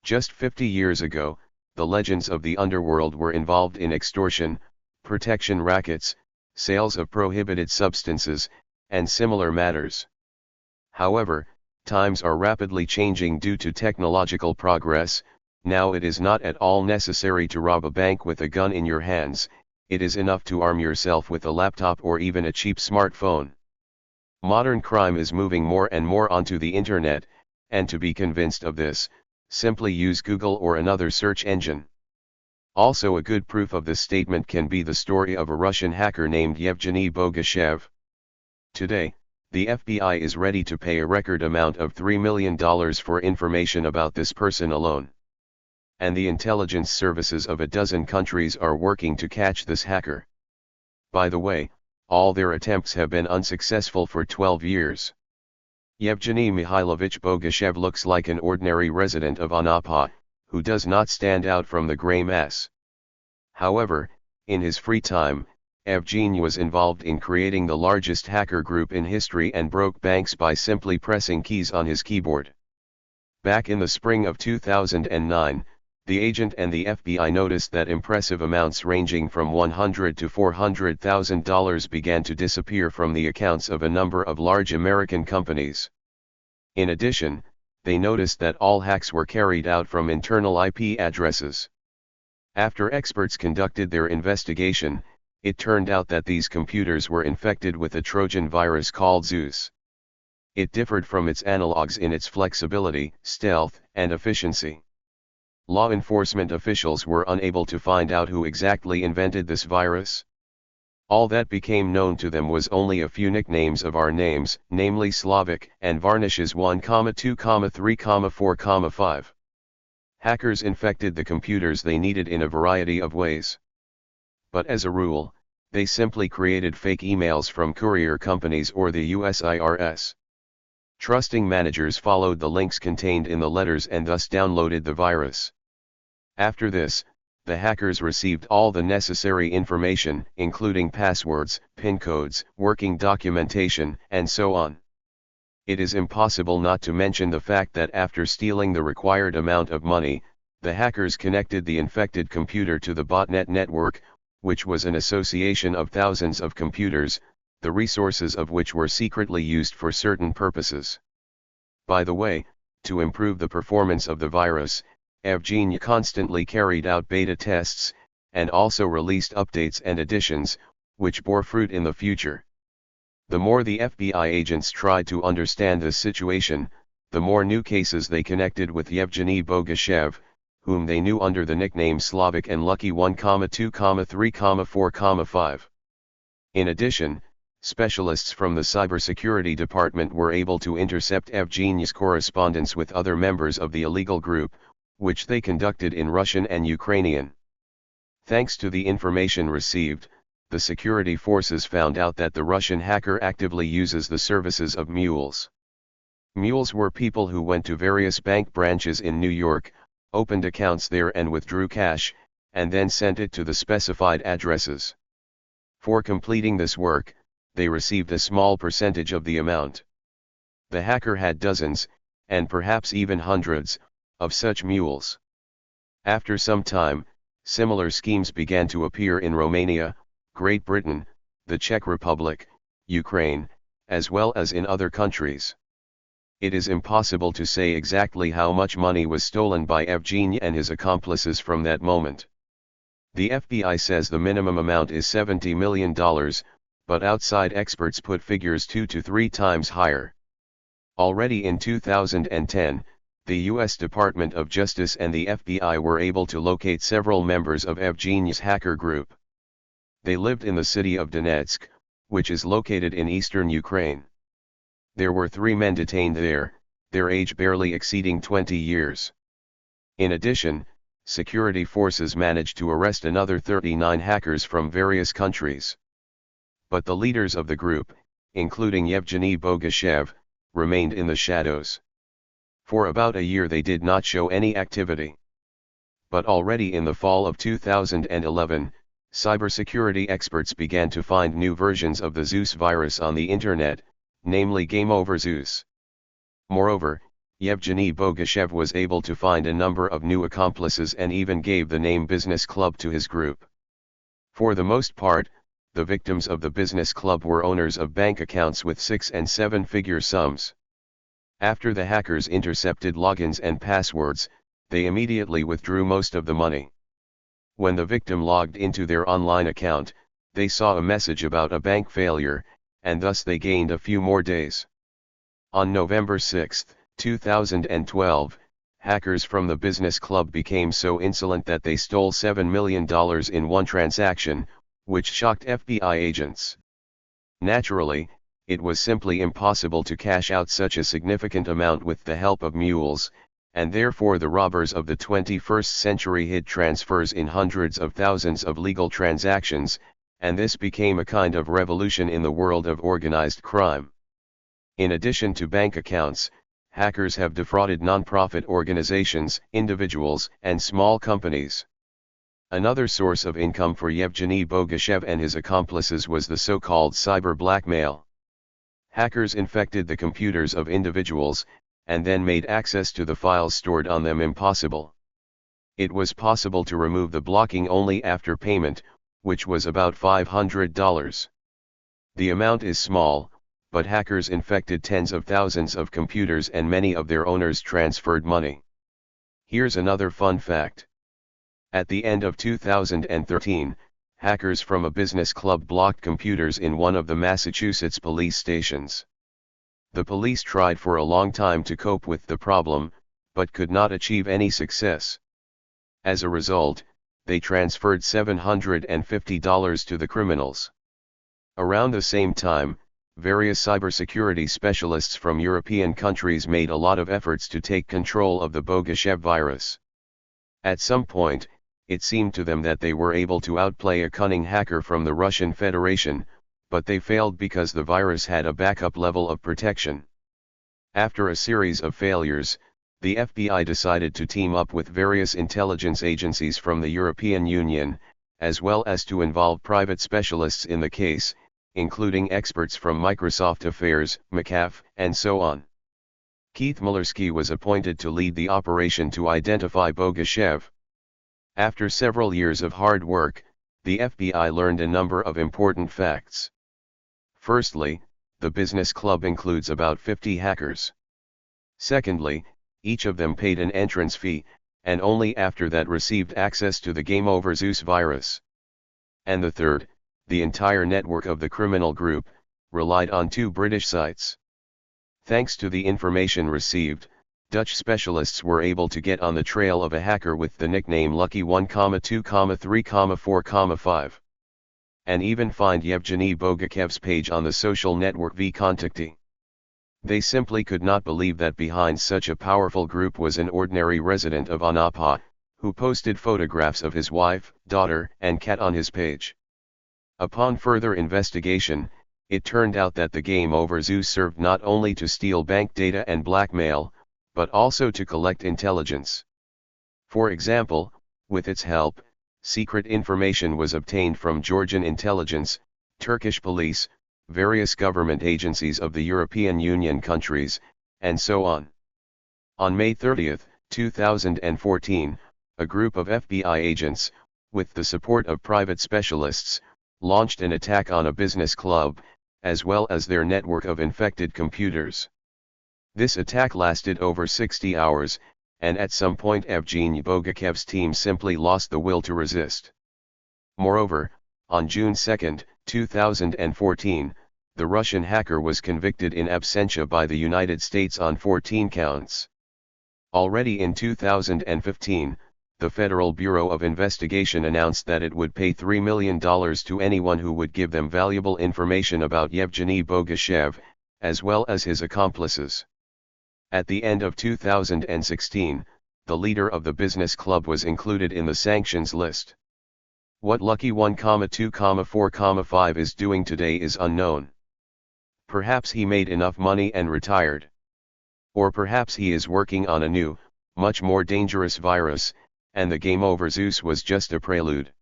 Just 50 years ago, the legends of the underworld were involved in extortion, protection rackets, sales of prohibited substances, and similar matters. However, times are rapidly changing due to technological progress. Now it is not at all necessary to rob a bank with a gun in your hands, it is enough to arm yourself with a laptop or even a cheap smartphone. Modern crime is moving more and more onto the internet, and to be convinced of this, simply use Google or another search engine. Also, a good proof of this statement can be the story of a Russian hacker named Yevgeny Bogashev. Today, the FBI is ready to pay a record amount of $3 million for information about this person alone. And the intelligence services of a dozen countries are working to catch this hacker. By the way, all their attempts have been unsuccessful for 12 years. Yevgeny Mikhailovich Bogashev looks like an ordinary resident of Anapa, who does not stand out from the grey mass. However, in his free time, Evgeny was involved in creating the largest hacker group in history and broke banks by simply pressing keys on his keyboard. Back in the spring of 2009, the agent and the FBI noticed that impressive amounts ranging from $100,000 to $400,000 began to disappear from the accounts of a number of large American companies. In addition, they noticed that all hacks were carried out from internal IP addresses. After experts conducted their investigation, it turned out that these computers were infected with a Trojan virus called Zeus. It differed from its analogs in its flexibility, stealth, and efficiency. Law enforcement officials were unable to find out who exactly invented this virus. All that became known to them was only a few nicknames of our names, namely Slavic and Varnishes 1, 2, 3, 4, 5. Hackers infected the computers they needed in a variety of ways. But as a rule, they simply created fake emails from courier companies or the US IRS. Trusting managers followed the links contained in the letters and thus downloaded the virus. After this, the hackers received all the necessary information, including passwords, PIN codes, working documentation, and so on. It is impossible not to mention the fact that after stealing the required amount of money, the hackers connected the infected computer to the botnet network, which was an association of thousands of computers, the resources of which were secretly used for certain purposes. By the way, to improve the performance of the virus, Evgeny constantly carried out beta tests, and also released updates and additions, which bore fruit in the future. The more the FBI agents tried to understand this situation, the more new cases they connected with Yevgeny Bogashev, whom they knew under the nickname Slavic and Lucky 1, 2, 3, 4, 5. In addition, specialists from the cybersecurity department were able to intercept Evgeny's correspondence with other members of the illegal group, which they conducted in Russian and Ukrainian. Thanks to the information received, the security forces found out that the Russian hacker actively uses the services of mules. Mules were people who went to various bank branches in New York, opened accounts there and withdrew cash, and then sent it to the specified addresses. For completing this work, they received a small percentage of the amount. The hacker had dozens, and perhaps even hundreds, of such mules. After some time, similar schemes began to appear in Romania, Great Britain, the Czech Republic, Ukraine, as well as in other countries. It is impossible to say exactly how much money was stolen by Evgeny and his accomplices from that moment. The FBI says the minimum amount is $70 million, but outside experts put figures 2 to 3 times higher. Already in 2010, the U.S. Department of Justice and the FBI were able to locate several members of Evgeny's hacker group. They lived in the city of Donetsk, which is located in eastern Ukraine. There were 3 men detained there, their age barely exceeding 20 years. In addition, security forces managed to arrest another 39 hackers from various countries. But the leaders of the group, including Yevgeny Bogashev, remained in the shadows. For about a year they did not show any activity. But already in the fall of 2011, cybersecurity experts began to find new versions of the Zeus virus on the internet, namely Game Over Zeus. Moreover, Yevgeny Bogashev was able to find a number of new accomplices and even gave the name Business Club to his group. For the most part, the victims of the Business Club were owners of bank accounts with 6- and 7-figure sums. After the hackers intercepted logins and passwords, they immediately withdrew most of the money. When the victim logged into their online account, they saw a message about a bank failure, and thus they gained a few more days. On November 6, 2012, hackers from the Business Club became so insolent that they stole $7 million in one transaction, which shocked FBI agents. Naturally, it was simply impossible to cash out such a significant amount with the help of mules, and therefore the robbers of the 21st century hid transfers in hundreds of thousands of legal transactions, and this became a kind of revolution in the world of organized crime. In addition to bank accounts, hackers have defrauded non-profit organizations, individuals, and small companies. Another source of income for Yevgeny Bogashev and his accomplices was the so-called cyber blackmail. Hackers infected the computers of individuals, and then made access to the files stored on them impossible. It was possible to remove the blocking only after payment, which was about $500. The amount is small, but hackers infected tens of thousands of computers and many of their owners transferred money. Here's another fun fact. At the end of 2013, hackers from a business club blocked computers in one of the Massachusetts police stations. The police tried for a long time to cope with the problem, but could not achieve any success. As a result, they transferred $750 to the criminals. Around the same time, various cybersecurity specialists from European countries made a lot of efforts to take control of the Bogashev virus. At some point, it seemed to them that they were able to outplay a cunning hacker from the Russian Federation, but they failed because the virus had a backup level of protection. After a series of failures, the FBI decided to team up with various intelligence agencies from the European Union, as well as to involve private specialists in the case, including experts from Microsoft Affairs, McAfee, and so on. Keith Mulersky was appointed to lead the operation to identify Bogashev. After several years of hard work, the FBI learned a number of important facts. Firstly, the business club includes about 50 hackers. Secondly, each of them paid an entrance fee, and only after that received access to the Game Over Zeus virus. And the third, the entire network of the criminal group, relied on 2 British sites. Thanks to the information received, Dutch specialists were able to get on the trail of a hacker with the nickname Lucky 1, 2, 3, 4, 5. And even find Yevgeny Bogachev's page on the social network VKontakte. They simply could not believe that behind such a powerful group was an ordinary resident of Anapa, who posted photographs of his wife, daughter, and cat on his page. Upon further investigation, it turned out that the Game Over Zeus served not only to steal bank data and blackmail, but also to collect intelligence. For example, with its help, secret information was obtained from Georgian intelligence, Turkish police, various government agencies of the European Union countries, and so on. On May 30, 2014, a group of FBI agents, with the support of private specialists, launched an attack on a business club, as well as their network of infected computers. This attack lasted over 60 hours, and at some point Evgeny Bogachev's team simply lost the will to resist. Moreover, on June 2, 2014, the Russian hacker was convicted in absentia by the United States on 14 counts. Already in 2015, the Federal Bureau of Investigation announced that it would pay $3 million to anyone who would give them valuable information about Yevgeny Bogashev, as well as his accomplices. At the end of 2016, the leader of the business club was included in the sanctions list. What Lucky 1, 2, 4, 5 is doing today is unknown. Perhaps he made enough money and retired. Or perhaps he is working on a new, much more dangerous virus, and the Game Over Zeus was just a prelude.